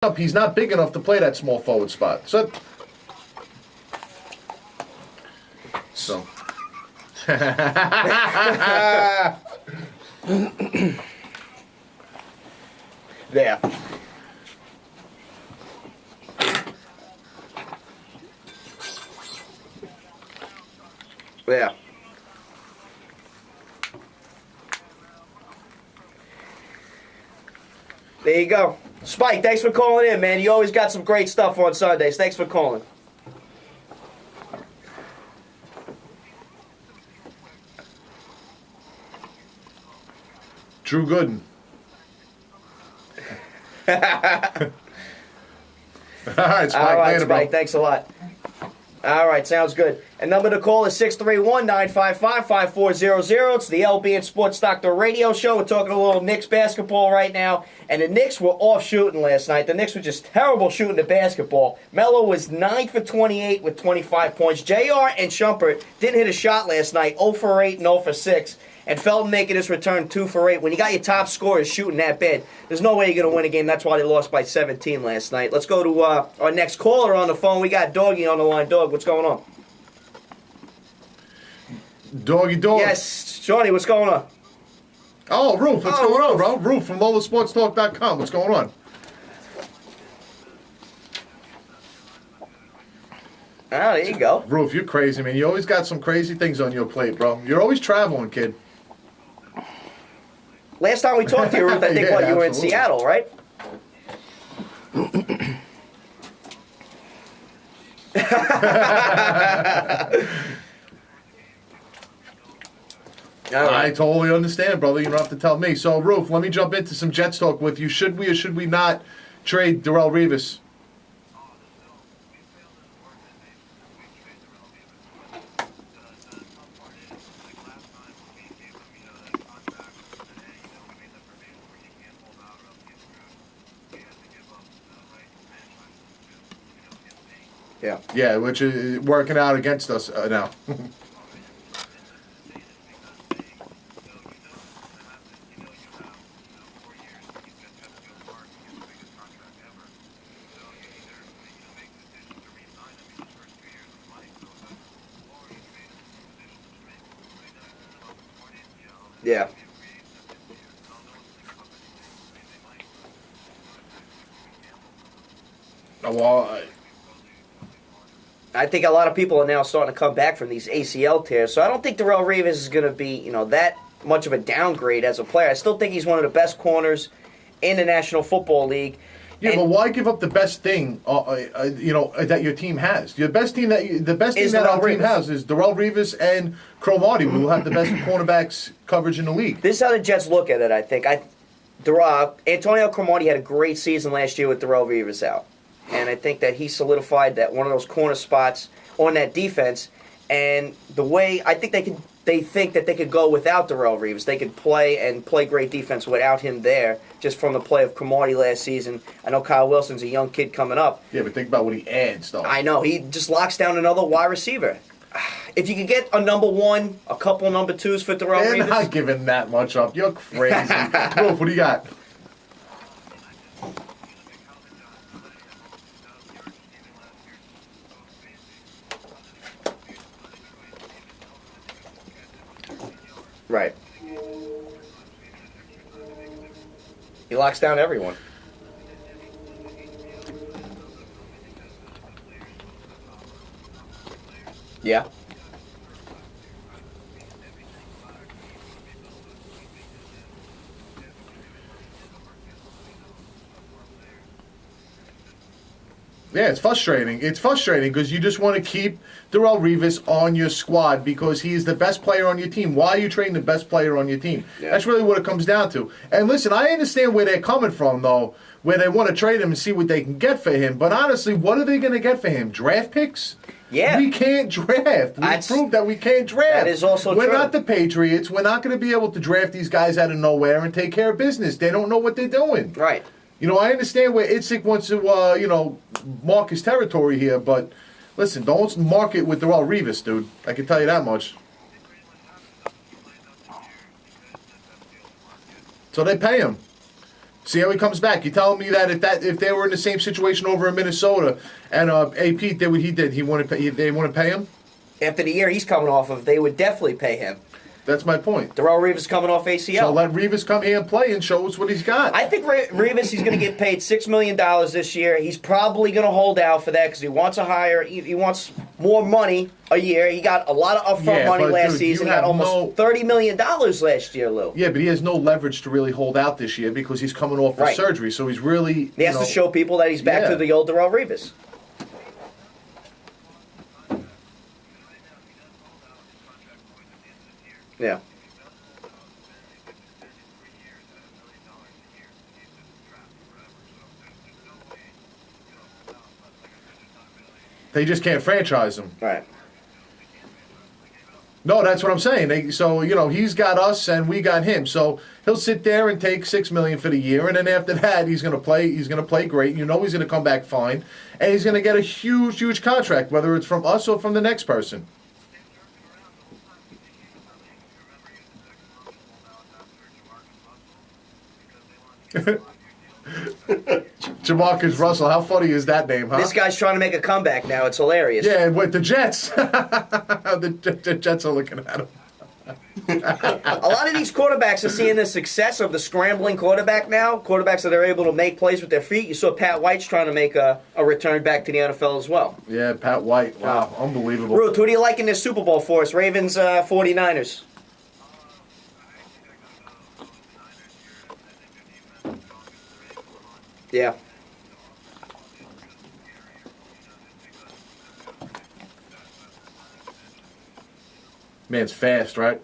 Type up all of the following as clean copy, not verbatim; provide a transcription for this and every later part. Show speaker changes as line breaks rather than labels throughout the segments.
up, he's not big enough to play that small forward spot. So.
There. Yeah. There you go. Spike, thanks for calling in, man. You always got some great stuff on Sundays. Thanks for calling.
Drew Gooden. All right, Spike.
All right,
later,
Spike.
bro.
Thanks a lot. All right, sounds good. And number to call is 631-955-5400. It's the LB and Sports Doctor radio show. We're talking a little Knicks basketball right now. And the Knicks were off shooting last night. The Knicks were just terrible shooting the basketball. Melo was 9 for 28 with 25 points. JR and Shumpert didn't hit a shot last night. 0 for 8 and 0 for 6. And Felton making his return 2 for 8. When you got your top scorers shooting that bad, there's no way you're going to win a game. That's why they lost by 17 last night. Let's go to our next caller on the phone. We got Doggy on the line. Dog, what's going on?
Doggy dog.
Yes, Shawnee, what's going on?
Oh, Roof, what's going on, bro? Roof from LolaSportsTalk.com. What's going on?
Ah, there you go.
Roof, you're crazy, man. You always got some crazy things on your plate, bro. You're always traveling, kid.
Last time we talked to you, Ruth, I think,
Yeah,
you were in
absolutely.
Seattle, right? All right.
I totally understand, brother. You don't have to tell me. So, Roof, let me jump into some Jets talk with you. Should we or should we not trade Darrelle Revis?
Yeah.
Yeah, which is working out against us now.
Yeah.
Well,
I think a lot of people are now starting to come back from these ACL tears, so I don't think Darrelle Revis is going to be, that much of a downgrade as a player. I still think he's one of the best corners in the National Football League.
yeah,
And
but why give up the best thing, that your team has? The best team that our team
Revis.
has is Darrelle Revis and Cromartie, who will have the best cornerbacks coverage in the league.
This is how the Jets look at it, I think. Antonio Cromartie had a great season last year with Darrelle Revis out. And I think that he solidified that one of those corner spots on that defense. And the way I think they think that they could go without Darrelle Revis. They could play great defense without him there, just from the play of Cromartie last season. I know Kyle Wilson's a young kid coming up.
Yeah, but think about what he adds, though.
I know. He just locks down another wide receiver. If you could get a number one, a couple number twos for Darrelle
They're
Revis.
not giving that much up. You're crazy. Roof, what do you got?
Right. He locks down everyone. Yeah.
Yeah, it's frustrating. It's frustrating because you just want to keep Darrelle Revis on your squad because he is the best player on your team. Why are you trading the best player on your team?
Yeah.
That's really what it comes down to. And listen, I understand where they're coming from, though, where they want to trade him and see what they can get for him. But honestly, what are they going to get for him? Draft picks?
Yeah.
We can't draft. We proved that we can't draft.
That is also
We're
true.
not the Patriots. We're not going to be able to draft these guys out of nowhere and take care of business. They don't know what they're doing.
Right.
I understand where Itzik wants to, mark his territory here, but listen, don't mark it with Darrelle Revis, dude. I can tell you that much. So they pay him. See how he comes back. You telling me that if they were in the same situation over in Minnesota and AP did what he did, they wouldn't pay him?
After the year he's coming off of, they would definitely pay him.
That's my point.
Darrelle Revis coming off ACL.
So let Revis come here and play and show us what he's got.
I think Revis, he's going to get paid $6 million this year. He's probably going to hold out for that because he wants he wants more money a year. He got a lot of upfront money last season. He got almost $30 million last year, Lou.
Yeah, but he has no leverage to really hold out this year because he's coming off of surgery. So he's really...
He has to show people that he's back to the old Darrelle Revis. Yeah.
They just can't franchise him.
Right.
No, that's what I'm saying. So he's got us and we got him. So he'll sit there and take $6 million for the year, and then after that, he's going to play. He's going to play great. He's going to come back fine, and he's going to get a huge, huge contract, whether it's from us or from the next person. Jamarcus Russell, how funny is that name, huh?
This guy's trying to make a comeback now. It's hilarious.
Yeah, with the Jets. the Jets are looking at him.
A lot of these quarterbacks are seeing the success of the scrambling quarterback now. Quarterbacks that are able to make plays with their feet. You saw Pat White's trying to make a return back to the NFL as well.
Yeah, Pat White. Wow, unbelievable.
Ruth, who do you like in this Super Bowl for us? Ravens, 49ers. Yeah.
Man's fast, right?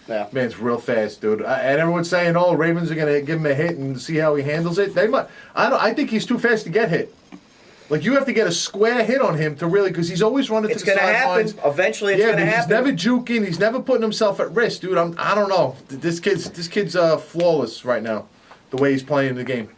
Yeah.
Man's real fast, dude. And everyone's saying, "Oh, Ravens are gonna give him a hit and see how he handles it." They might. I think he's too fast to get hit. Like you have to get a square hit on him to really, because he's always running to the sidelines.
It's gonna happen. Eventually, it's gonna happen.
He's never juking. He's never putting himself at risk, dude. I don't know. This kid's flawless right now. The way he's playing the game.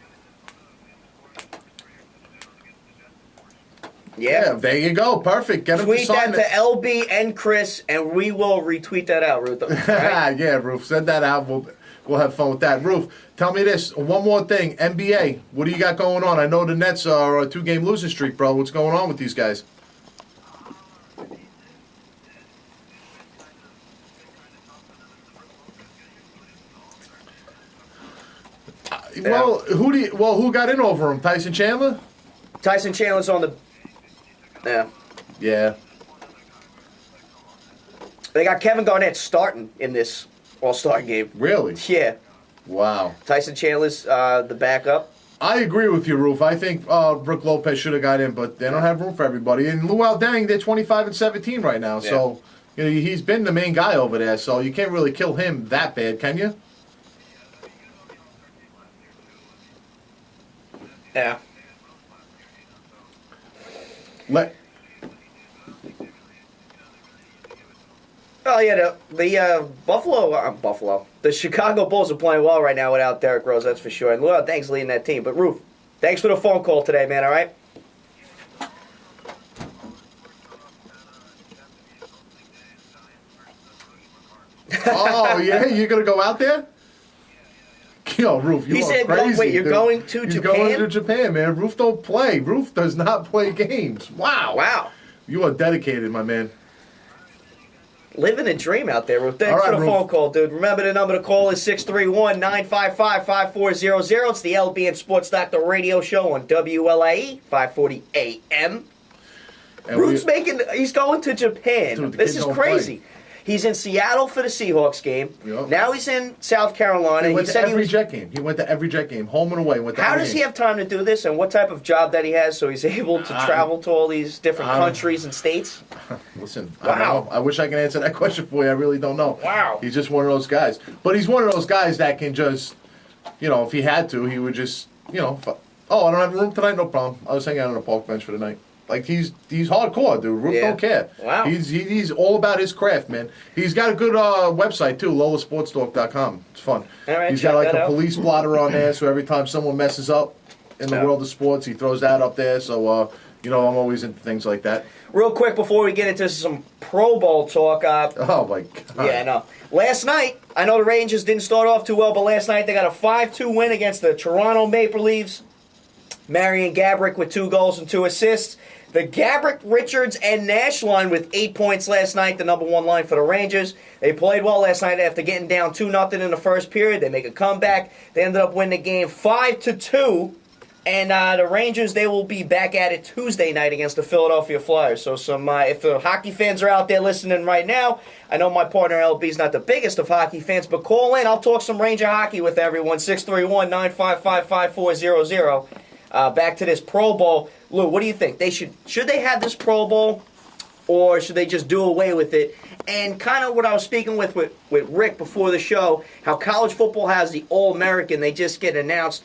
Yeah, there you go. Perfect. Get him
Tweet
to sign
that to LB and Chris, and we will retweet that out, Ruth. Right?
Yeah, Roof. Send that out. We'll have fun with that. Roof, tell me this. One more thing. NBA, what do you got going on? I know the Nets are a 2-game losing streak, bro. What's going on with these guys? Well, who got in over him? Tyson Chandler?
Tyson Chandler's on the... Yeah.
Yeah.
They got Kevin Garnett starting in this All-Star game.
Really?
Yeah.
Wow.
Tyson Chandler's the backup.
I agree with you, Roof. I think Brook Lopez should have got in, but they don't have room for everybody. And Luol Deng, they're 25-17 right now, so he's been the main guy over there. So you can't really kill him that bad, can you?
Yeah. Oh yeah, the Buffalo. The Chicago Bulls are playing well right now without Derrick Rose, that's for sure. And Luol Deng's leading that team. But Roof, thanks for the phone call today, man. All right.
Oh yeah, you're gonna go out there? Yo, Roof, you are crazy.
Wait, you're going to
He's
Japan?
going to Japan, man. Roof don't play. Roof does not play games. Wow.
Wow.
You are dedicated, my man.
Living a dream out there, Roof. Thanks for the phone call, dude. Remember, the number to call is 631-955-5400. It's the LB and Sports Doctor radio show on WLIE, 540 AM. Roof's he's going to Japan.
Dude,
this is crazy. He's in Seattle for the Seahawks game. Yep. Now he's in South Carolina.
He went to every Jet game. He went to every Jet game, home and away.
How does he have time to do this, and what type of job that he has so he's able to travel to all these different countries and states?
Listen, wow. I wish I could answer that question for you. I really don't know.
Wow.
He's just one of those guys. But he's one of those guys that can just, if he had to, he would just, I don't have a room tonight? No problem. I was hanging out on a park bench for the night. Like, he's hardcore, dude. Roof don't care.
Wow.
He's all about his craft, man. He's got a good website, too, lolasportstalk.com. It's fun.
All right,
he's got, like, a police blotter on there, so every time someone messes up in the world of sports, he throws that up there. So, You know, I'm always into things like that.
Real quick before we get into some Pro Bowl talk.
Oh, my God.
Yeah, I know. Last night, I know the Rangers didn't start off too well, but last night they got a 5-2 win against the Toronto Maple Leafs. Marion Gaborik with 2 goals and 2 assists. The Gaborik, Richards, and Nash line with 8 points last night, the number 1 line for the Rangers. They played well last night after getting down 2-0 in the first period. They make a comeback. They ended up winning the game 5-2. And the Rangers, they will be back at it Tuesday night against the Philadelphia Flyers. So if the hockey fans are out there listening right now, I know my partner LB is not the biggest of hockey fans, but call in. I'll talk some Ranger hockey with everyone. 631-955-5400. Back to this Pro Bowl. Lou, what do you think? Should they have this Pro Bowl, or should they just do away with it? And kind of what I was speaking with Rick before the show, how college football has the All-American. They just get announced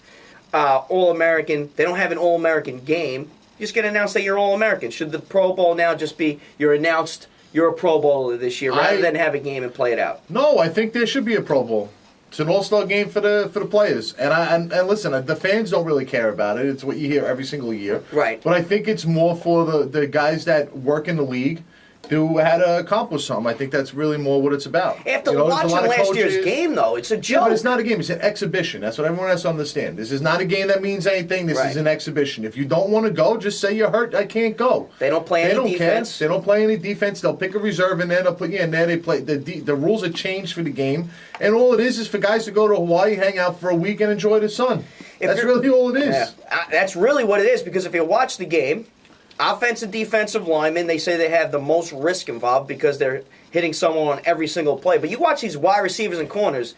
All-American. They don't have an All-American game. You just get announced that you're All-American. Should the Pro Bowl now just be you're announced you're a Pro Bowler this year rather than have a game and play it out?
No, I think there should be a Pro Bowl. It's an all-star game for the players, and listen, the fans don't really care about it. It's what you hear every single year,
right?
But I think it's more for the guys that work in the league who had to accomplish something. I think that's really more what it's about.
After watching last year's game, though, it's a joke.
Yeah, but it's not a game. It's an exhibition. That's what everyone has to understand. This is not a game that means anything. This is an exhibition. If you don't want to go, just say you're hurt. I can't go.
They don't play any defense.
They don't play any defense. They'll pick a reserve in there. They'll put you in there. They play. The rules are changed for the game. And all it is for guys to go to Hawaii, hang out for a week, and enjoy the sun. That's really all it is.
Yeah, that's really what it is, because if you watch the game, offensive, defensive linemen, they say they have the most risk involved because they're hitting someone on every single play. But you watch these wide receivers and corners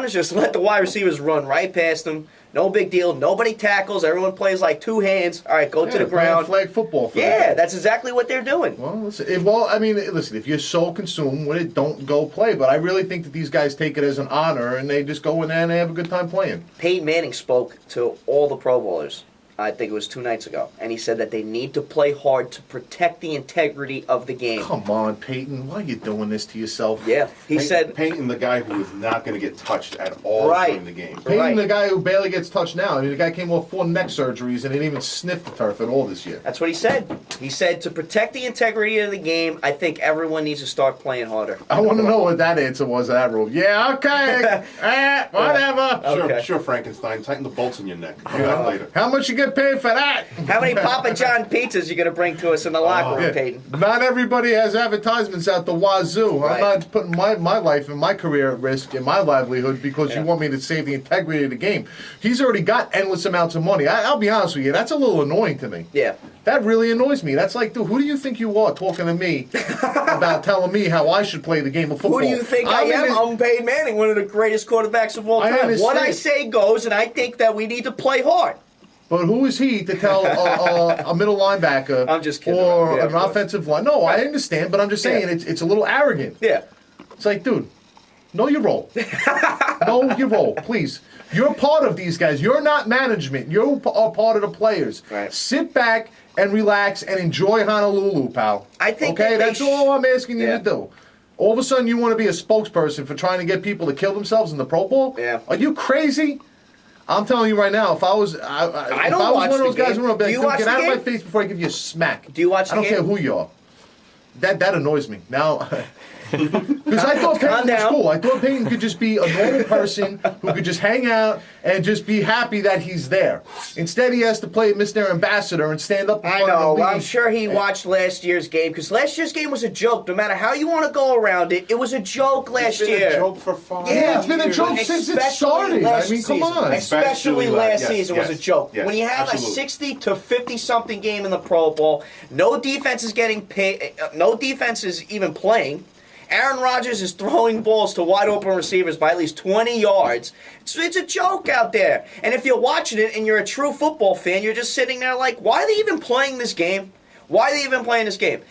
just let the wide receivers run right past them. No big deal. Nobody tackles. Everyone plays like 2 hands. All right, go to the ground.
Flag football.
That's exactly what they're doing.
Well, listen, if you're so consumed with it, don't go play. But I really think that these guys take it as an honor, and they just go in there and they have a good time playing.
Peyton Manning spoke to all the Pro Bowlers. I think it was 2 nights ago. And he said that they need to play hard to protect the integrity of the game.
Come on, Peyton. Why are you doing this to yourself?
Yeah. He said...
Peyton, the guy who is not going to get touched at all during the game.
Peyton, the guy who barely gets touched now. I mean, the guy came off 4 neck surgeries and didn't even sniff the turf at all this year.
That's what he said. He said to protect the integrity of the game, I think everyone needs to start playing harder.
I want to know what that answer was to that rule. Yeah, okay. Whatever.
Okay.
Sure, Frankenstein. Tighten the bolts in your neck. Do that later.
How much you get paid for that?
How many Papa John pizzas you going to bring to us in the locker room, Peyton?
Not everybody has advertisements out the wazoo.
Right.
I'm not putting my life and my career at risk and my livelihood because you want me to save the integrity of the game. He's already got endless amounts of money. I'll be honest with you, that's a little annoying to me.
Yeah.
That really annoys me. That's like, dude, who do you think you are talking to me about telling me how I should play the game of football?
Who do you think I am? I'm Peyton Manning, one of the greatest quarterbacks of all time. What I say goes, and I think that we need to play hard.
But who is he to tell a middle linebacker
I'm just kidding,
or an offensive line? No, I understand, but I'm just saying it's a little arrogant.
Yeah.
It's like, dude, know your role. Know your role, please. You're part of these guys. You're not management. You are part of the players.
Right.
Sit back and relax and enjoy Honolulu, pal.
I think
that's all I'm asking you to do. All of a sudden, you want to be a spokesperson for trying to get people to kill themselves in the Pro Bowl?
Yeah.
Are you crazy? I'm telling you right now, if I was one of those guys who would be like, get out of my face before I give you a smack.
Do you watch the game?
I don't care who you are. That annoys me. Now, because I thought Peyton was cool. I thought Peyton could just be a normal person who could just hang out and just be happy that he's there. Instead, he has to play Mr. Ambassador and stand up in front of the league.
I'm sure he watched last year's game, because last year's game was a joke. No matter how you want to go around it, it was a joke last year.
It's been a joke for 5 years.
Yeah, it's been a joke since it started. I mean, come on.
Especially last season was a joke.
Yes,
when you have a 60 to 50-something game in the Pro Bowl, no defense is getting paid, no defense is even playing. Aaron Rodgers is throwing balls to wide open receivers by at least 20 yards. It's a joke out there. And if you're watching it and you're a true football fan, you're just sitting there like, why are they even playing this game? Why are they even playing this game?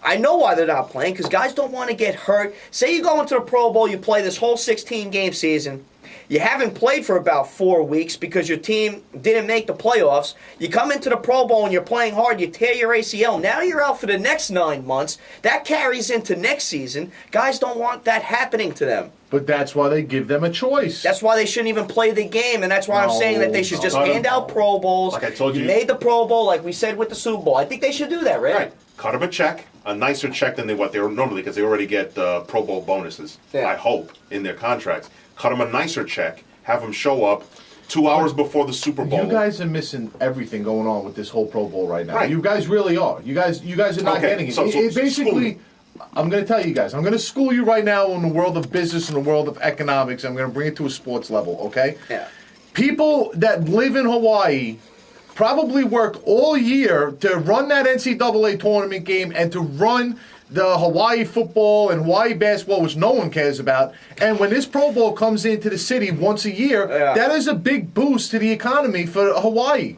I know why they're not playing, because guys don't want to get hurt. Say you go into the Pro Bowl, you play this whole 16-game season, You haven't played for about 4 weeks because your team didn't make the playoffs. You come into the Pro Bowl and you're playing hard. You tear your ACL. Now you're out for the next 9 months. That carries into next season. Guys don't want that happening to them.
But that's why they give them a choice.
That's why they shouldn't even play the game, and that's why I'm saying that they should just hand out Pro Bowls.
Like I told you.
Made the Pro Bowl, like we said with the Super Bowl. I think they should do that, right?
Right. Cut them a check, a nicer check than what they were normally, because they already get Pro Bowl bonuses,
Yeah.
I hope, in their contracts. Cut them a nicer check, have them show up 2 hours before the Super Bowl.
You guys are missing everything going on with this whole Pro Bowl right now.
Right.
You guys really are. You guys are not
Okay,
getting it.
so
It
school
basically,
me.
I'm going to tell you guys. I'm going to school you right now in the world of business and the world of economics. I'm going to bring it to a sports level, okay?
Yeah.
People that live in Hawaii probably work all year to run that NCAA tournament game and to run the Hawaii football and Hawaii basketball, which no one cares about. And when this Pro Bowl comes into the city once a year, that is a big boost to the economy for Hawaii.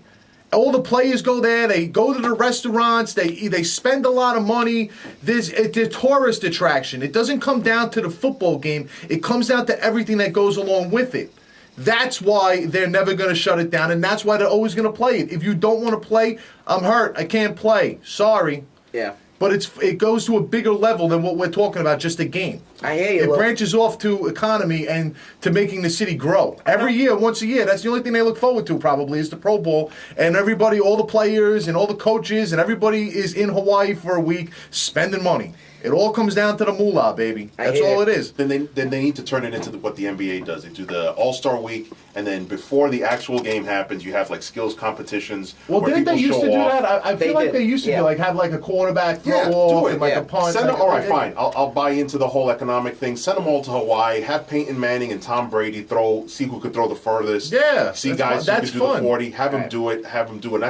All the players go there. They go to the restaurants. They spend a lot of money. It's a tourist attraction. It doesn't come down to the football game. It comes down to everything that goes along with it. That's why they're never going to shut it down, and that's why they're always going to play it. If you don't want to play, I'm hurt. I can't play. Sorry.
Yeah.
But it goes to a bigger level than what we're talking about, just a game.
I hear you.
It
Well,
branches off to economy and to making the city grow. Every year, once a year, that's the only thing they look forward to probably is the Pro Bowl. And everybody, all the players and all the coaches and everybody is in Hawaii for a week spending money. It all comes down to the moolah, baby. That's all it is.
Then they need to turn it into what the NBA does. They do the All-Star Week, and then before the actual game happens, you have like skills competitions.
Well,
where
didn't they
people
used to
show
do
off.
that? I feel
They
like
did,
they used to
yeah.
do, like have like a quarterback throw
Yeah,
off
do it.
and like
Yeah.
a punt.
Send them,
like,
all right, fine. I'll buy into the whole economic thing. Send them all to Hawaii. Have Peyton Manning and Tom Brady see who could throw the furthest.
Yeah,
See
that's
guys
fun.
who
That's
could do
fun.
the 40. Have them
Right.
do it. Have them do an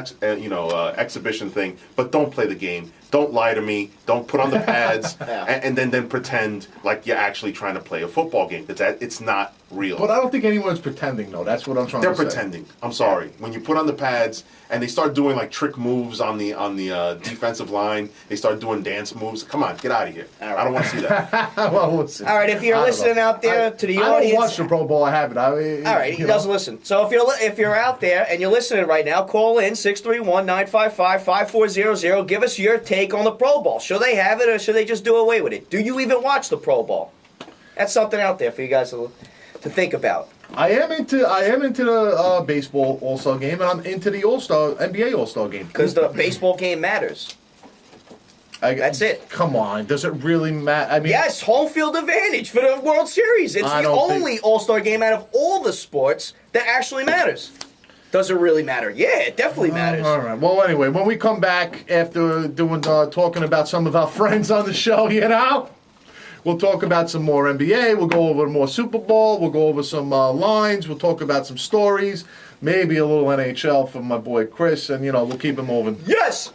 exhibition thing. But don't play the game. Don't lie to me. Don't put on the pads
Yeah.
and then pretend like you're actually trying to play a football game. It's not real.
But I don't think anyone's pretending, though. That's what I'm trying
They're
to say.
pretending. I'm sorry. When you put on the pads and they start doing like trick moves on the defensive line, they start doing dance moves. Come on, get out of here.
All right.
I don't want to see that.
Well, listen.
All right, if you're
I don't
listening
know.
out there to the
I
audience,
don't watch the Pro Bowl. I haven't.
all right, he doesn't listen. So if you're out there and you're listening right now, call in 631-955-5400. Give us your take on the Pro Bowl. Should they have it or should they just do away with it? Do you even watch the Pro Bowl? That's something out there for you guys to think about.
I am into the baseball All-Star game, and I'm into the NBA All-Star game.
Because the baseball game matters. That's it.
Come on, does it really matter? I mean,
Yes, home field advantage for the World Series. It's
I
the
don't think-
only All-Star game out of all the sports that actually matters. Does it really matter? Yeah, it definitely matters.
All right. Well, anyway, when we come back after talking about some of our friends on the show, we'll talk about some more NBA. We'll go over more Super Bowl. We'll go over some lines. We'll talk about some stories. Maybe a little NHL from my boy Chris, and we'll keep it moving.
Yes!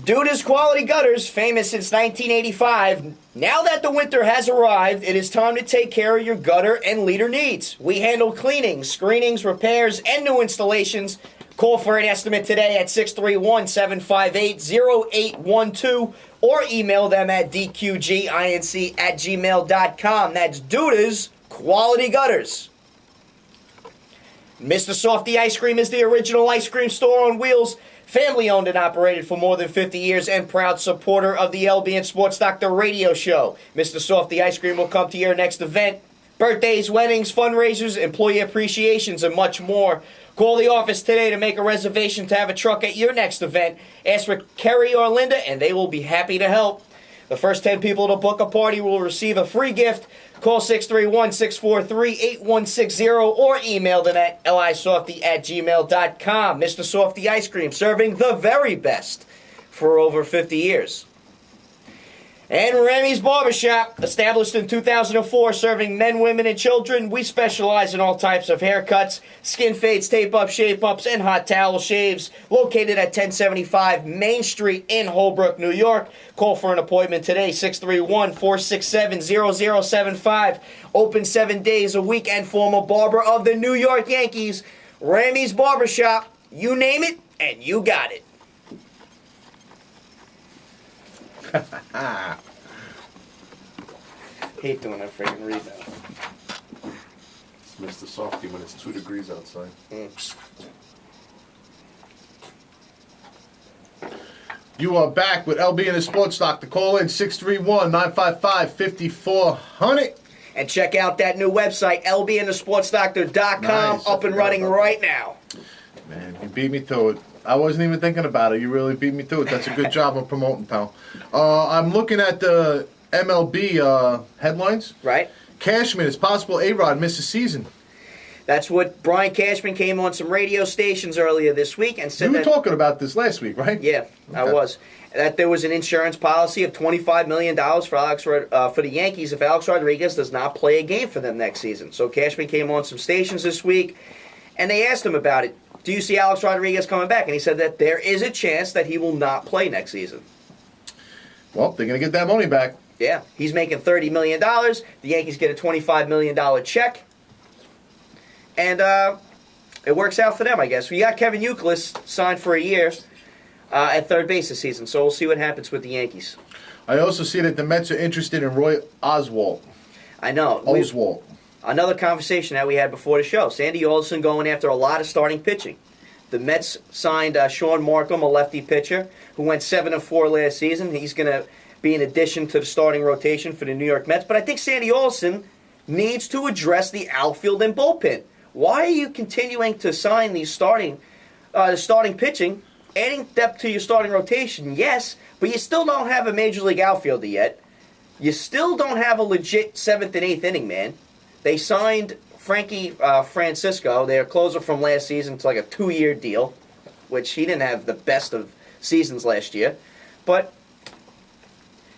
Duda's Quality Gutters, famous since 1985. Now that the winter has arrived, it is time to take care of your gutter and leader needs. We handle cleanings, screenings, repairs, and new installations. Call for an estimate today at 631-758-0812 or email them at dqginc@gmail.com. That's Duda's Quality Gutters. Mr. Softy Ice Cream is the original ice cream store on wheels. Family owned and operated for more than 50 years and proud supporter of the LB and Sports Doctor radio show. Mr. Softy Ice Cream will come to your next event. Birthdays, weddings, fundraisers, employee appreciations, and much more. Call the office today to make a reservation to have a truck at your next event. Ask for Kerry or Linda and they will be happy to help. The first 10 people to book a party will receive a free gift. Call 631-643-8160 or email them at lisofty@gmail.com. Mr. Softy Ice Cream, serving the very best for over 50 years. And Remy's Barbershop, established in 2004, serving men, women, and children. We specialize in all types of haircuts, skin fades, tape-ups, shape-ups, and hot towel shaves. Located at 1075 Main Street in Holbrook, New York. Call for an appointment today, 631-467-0075. Open 7 days a week and former barber of the New York Yankees. Remy's Barbershop. You name it, and you got it. Hate doing that freaking rebound.
It's Mr. Softy when it's 2 degrees outside.
You are back with LB and the Sports Doctor. Call in 631-955-5400.
And check out that new website, lbandthesportsdoctor.com,
Nice.
up and running right now.
Man, you beat me to it. I wasn't even thinking about it. You really beat me to it. That's a good job of promoting, pal. I'm looking at the MLB headlines.
Right?
Cashman, it's possible A-Rod misses season.
That's what Brian Cashman came on some radio stations earlier this week and said
You were
that...
talking about this last week, right?
Yeah, I
Okay.
was. That there was an insurance policy of $25 million for the Yankees if Alex Rodriguez does not play a game for them next season. So Cashman came on some stations this week, and they asked him about it. Do you see Alex Rodriguez coming back? And he said that there is a chance that he will not play next season.
Well, they're going to get that money back.
Yeah, he's making $30 million. The Yankees get a $25 million check. And it works out for them, I guess. We got Kevin Youkilis signed for a year at third base this season, so we'll see what happens with the Yankees.
I also see that the Mets are interested in Roy Oswalt.
I know.
Oswalt.
Another conversation that we had before the show. Sandy Alderson going after a lot of starting pitching. The Mets signed Sean Markham, a lefty pitcher, who went 7-4 last season. He's going to be an addition to the starting rotation for the New York Mets. But I think Sandy Alderson needs to address the outfield and bullpen. Why are you continuing to sign these starting pitching, adding depth to your starting rotation? Yes, but you still don't have a major league outfielder yet. You still don't have a legit 7th and 8th inning man. They signed Frankie Francisco, their closer from last season, to like a 2-year deal, which he didn't have the best of seasons last year. But,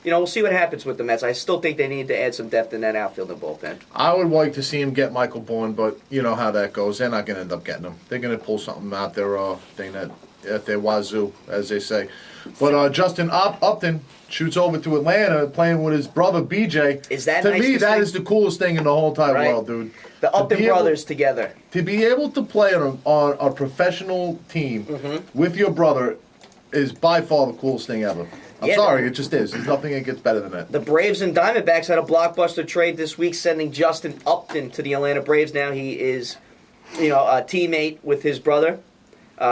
we'll see what happens with the Mets. I still think they need to add some depth in that outfield and bullpen.
I would like to see him get Michael Bourne, but you know how that goes. They're not going to end up getting him. They're going to pull something out their thing at their wazoo, as they say. But Justin Upton shoots over to Atlanta, playing with his brother BJ.
Is that
to
nice
me?
to
That
see?
is the coolest thing in the whole entire
Right.
world, dude.
The
To
Upton
be able-
brothers together.
To be able to play on a professional team with your brother is by far the coolest thing ever. I'm
Yeah,
sorry, it just is. There's nothing that gets better than that.
The Braves and Diamondbacks had a blockbuster trade this week, sending Justin Upton to the Atlanta Braves. Now he is, a teammate with his brother,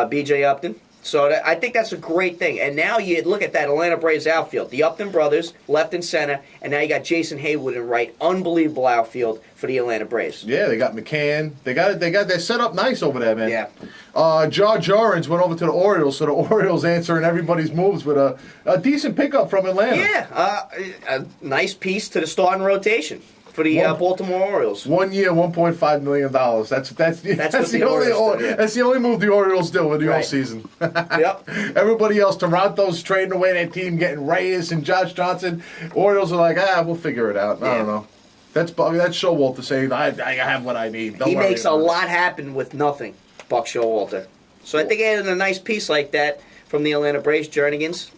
B.J. Upton. So I think that's a great thing. And now you look at that Atlanta Braves outfield. The Upton brothers, left and center, and now you got Jason Haywood in right. Unbelievable outfield for the Atlanta Braves.
Yeah, they got McCann. They're set up nice over there, man.
Yeah.
George Orange went over to the Orioles, so the Orioles answering everybody's moves with a decent pickup from Atlanta.
Yeah, a nice piece to the starting rotation for the Baltimore Orioles.
1 year, $1.5 million. That's
the Orioles do, yeah.
That's the only move the Orioles do in the
Right.
offseason.
Yep.
Everybody else, Toronto's trading away their team, getting Reyes and Josh Johnson. Orioles are like, we'll figure it out. I
Yeah.
don't know. That's Showalter saying, I have what I need. Don't
He
worry
makes a
about it."
lot happen with nothing, Buck Showalter. So I think adding a nice piece like that from the Atlanta Braves, Jernigan's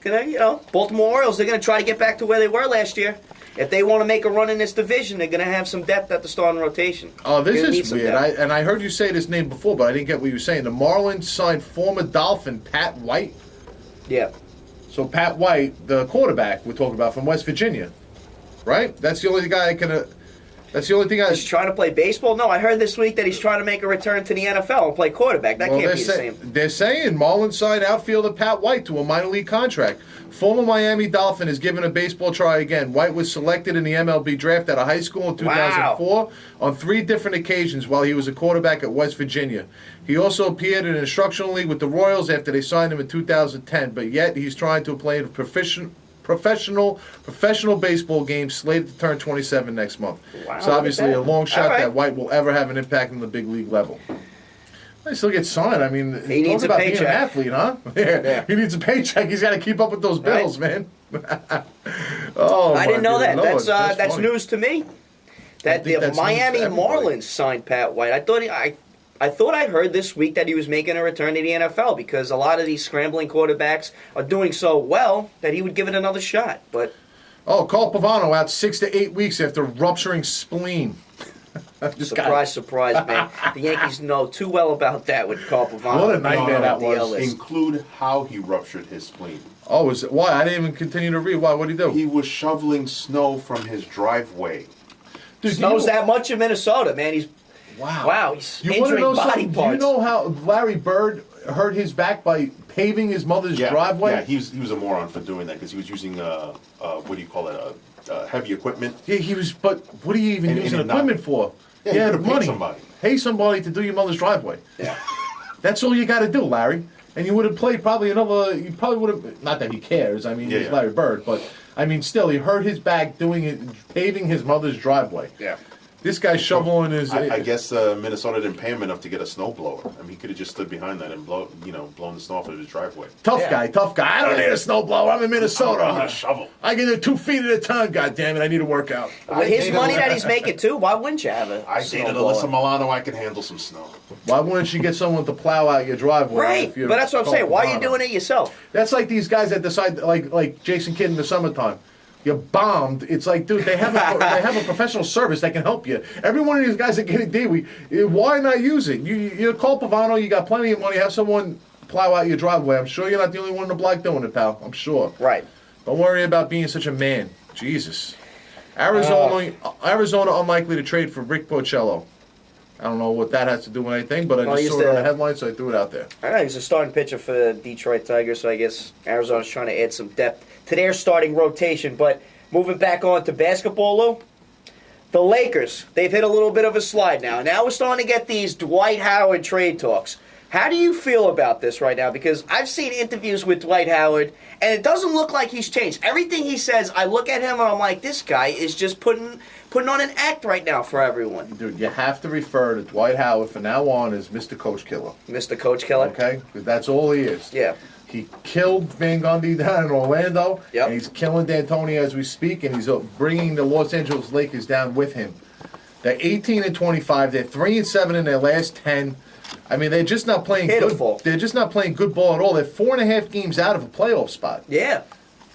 gonna, Baltimore Orioles, they're gonna try to get back to where they were last year. If they want to make a run in this division, they're gonna have some depth at the starting rotation.
Oh,
They're
this
gonna need
is
some
weird.
depth.
I heard you say this name before, but I didn't get what you were saying. The Marlins signed former Dolphin Pat White.
Yeah.
So Pat White, the quarterback we're talking about from West Virginia, right? That's the only guy I can. That's the only thing I.
He's trying to play baseball? No, I heard this week that he's trying to make a return to the NFL and play quarterback. That can't be the same.
They're saying Marlins signed outfielder Pat White to a minor league contract. Former Miami Dolphin is given a baseball try again. White was selected in the MLB draft out of high school in 2004 on 3 different occasions while he was a quarterback at West Virginia. He also appeared in an instructional league with the Royals after they signed him in 2010, but yet he's trying to play in professional baseball games slated to turn 27 next month.
Wow,
So obviously
look at
a
that.
long shot
All right.
that White will ever have an impact on the big league level. He still gets signed. I mean,
He needs
talk
a
about being an
paycheck.
athlete, huh? Yeah. He needs a paycheck. He's got to keep up with those bills, man. Oh,
I didn't know that.
Lord,
That's
funny.
news to me. That
think
the
that's
Miami
news to everybody.
Marlins signed Pat White. I thought I heard this week that he was making a return to the NFL because a lot of these scrambling quarterbacks are doing so well that he would give it another shot. But
Oh, Carl Pavano out 6 to 8 weeks after rupturing spleen.
surprise, man. The Yankees know too well about that with Carl Pavano.
What a nightmare that
DL
was.
list.
Include how he ruptured his spleen.
Oh, is it, why? I didn't even continue to read. Why? What did he do?
He was shoveling snow from his driveway.
Dude,
Snows that much in Minnesota, man. He's
Wow.
he's
You wanna
injuring
know
body
something?
parts.
Do you know how Larry Bird hurt his back by paving his mother's driveway?
Yeah, he was a moron for doing that because he was using what do you call it? Heavy equipment.
Yeah, he was. But what are you even
And
using
it
equipment
not-
for?
Yeah, you
the
could've paid
money.
somebody.
Pay somebody to do your mother's driveway.
Yeah.
That's all you got to do, Larry. And you would have played probably another. You probably would have. Not that he cares. I mean,
Yeah,
he's
yeah.
Larry Bird, but I mean, still, he hurt his back doing it, paving his mother's driveway.
Yeah.
This guy's shoveling his.
I guess Minnesota didn't pay him enough to get a snowblower. I mean, he could have just stood behind that and blown the snow off of his driveway.
Tough
Yeah.
guy. I don't need a snowblower. I'm in Minnesota.
I need a shovel.
I can do 2 feet at a time. God damn it! I need to work out.
With his money that he's making too, why wouldn't you have a
I dated
snowblower?
Alyssa Milano. I can handle some snow.
Why wouldn't you get someone to plow out your driveway?
Right,
if you're
but that's what I'm saying. Why are you
Colorado?
doing it yourself?
That's like these guys that decide, like Jason Kidd in the summertime. You're bombed. It's like, dude, they have a professional service that can help you. Every one of these guys that get a day, why not use it? You call Pavano. You got plenty of money. Have someone plow out your driveway. I'm sure you're not the only one in the block doing it, pal. I'm sure.
Right.
Don't worry about being such a man. Jesus. Arizona unlikely to trade for Rick Porcello. I don't know what that has to do with anything, but I
Well,
just
he's
saw it on
the-
the headline, so I threw it out there.
I don't know, he's a starting pitcher for the Detroit Tigers, so I guess Arizona's trying to add some depth to their starting rotation. But moving back on to basketball, Lou, the Lakers, they've hit a little bit of a slide now. Now we're starting to get these Dwight Howard trade talks. How do you feel about this right now? Because I've seen interviews with Dwight Howard, and it doesn't look like he's changed. Everything he says, I look at him and I'm like, this guy is just putting on an act right now for everyone.
Dude, you have to refer to Dwight Howard from now on as Mr. Coach Killer.
Mr. Coach Keller.
Okay? Because that's all he is.
Yeah.
He killed Van Gundy down in Orlando,
Yep.
and he's killing D'Antoni as we speak, and he's bringing the Los Angeles Lakers down with him. They're 18-25. They're 3-7 in their last 10. I mean, they're just not playing
Pitiful.
good. They're just not playing good ball at all. They're 4.5 games out of a playoff spot.
Yeah.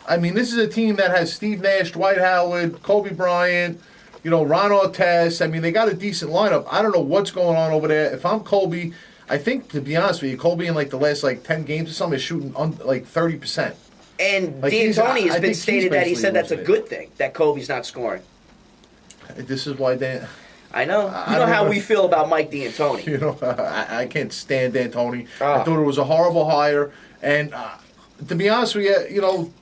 I mean, this is a team that has Steve Nash, Dwight Howard, Kobe Bryant, Ron Artest. I mean, they got a decent lineup. I don't know what's going on over there. If I'm Kobe, I think, to be honest with you, Kobe in the last 10 games or something is shooting 30%.
And
Like, he's-
D'Antoni has
I
been
think he's
stated that he
basically
said that's a
losing it.
good thing, that Kobe's not scoring.
This is why Dan.
I know.
I
You know
don't
how
even-
we feel about Mike D'Antoni.
I can't stand D'Antoni.
Ah.
I thought it was a horrible hire. And to be honest with you,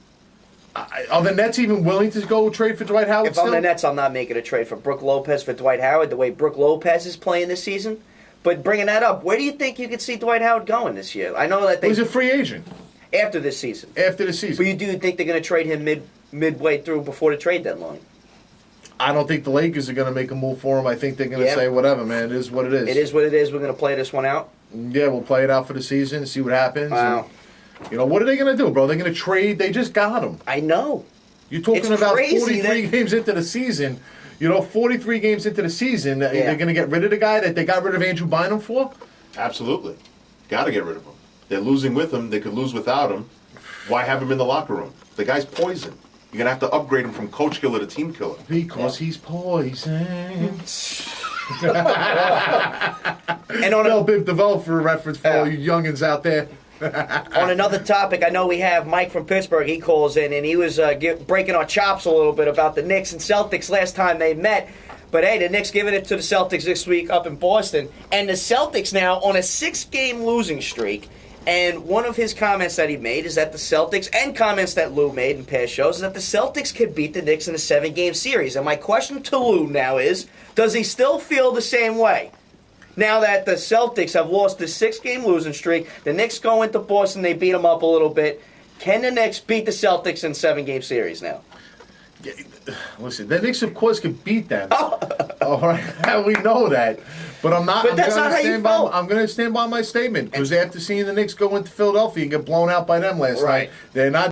are the Nets even willing to go trade for Dwight Howard
If
still?
I'm the Nets, I'm not making a trade for Brook Lopez for Dwight Howard the way Brook Lopez is playing this season. But bringing that up, where do you think you could see Dwight Howard going this year? I know that
He's a free agent
after this season.
after the
But
season.
you do think they're going to trade him midway through before the trade deadline?
I don't think the Lakers are going to make a move for him. I think they're going to
Yeah.
say, whatever, man, it is what it is.
It is what it is. We're going to play this one out.
Yeah, we'll play it out for the season, see what happens.
Wow.
And, what are they going to do, bro? They're going to trade. They just got him.
I know.
You're talking
It's
about
crazy
43
that-
games into the season. 43 games into the season,
Yeah.
they're going to get rid of the guy that they got rid of Andrew Bynum for?
Absolutely. Got to get rid of him. They're losing with him. They could lose without him. Why have him in the locker room? The guy's poison. You're going to have to upgrade him from coach killer to team killer.
Because he's poison.
And on
Mel
a,
Biv developer reference for all
Yeah.
you youngins out there.
on another topic, I know we have Mike from Pittsburgh. He calls in, and he was breaking our chops a little bit about the Knicks and Celtics last time they met. But hey, the Knicks giving it to the Celtics this week up in Boston. And the Celtics now on a 6-game losing streak. And one of his comments that he made is that the Celtics, and comments that Lou made in past shows, is that the Celtics could beat the Knicks in a 7-game series. And my question to Lou now is, does he still feel the same way? Now that the Celtics have lost the 6-game losing streak, the Knicks go into Boston, they beat them up a little bit. Can the Knicks beat the Celtics in 7-game series now?
Listen, the Knicks, of course, could beat them. All right, we know that. But I'm not.
But that's not how you felt.
I'm going to stand by my statement because after seeing the Knicks go into Philadelphia and get blown out by them last night, they're not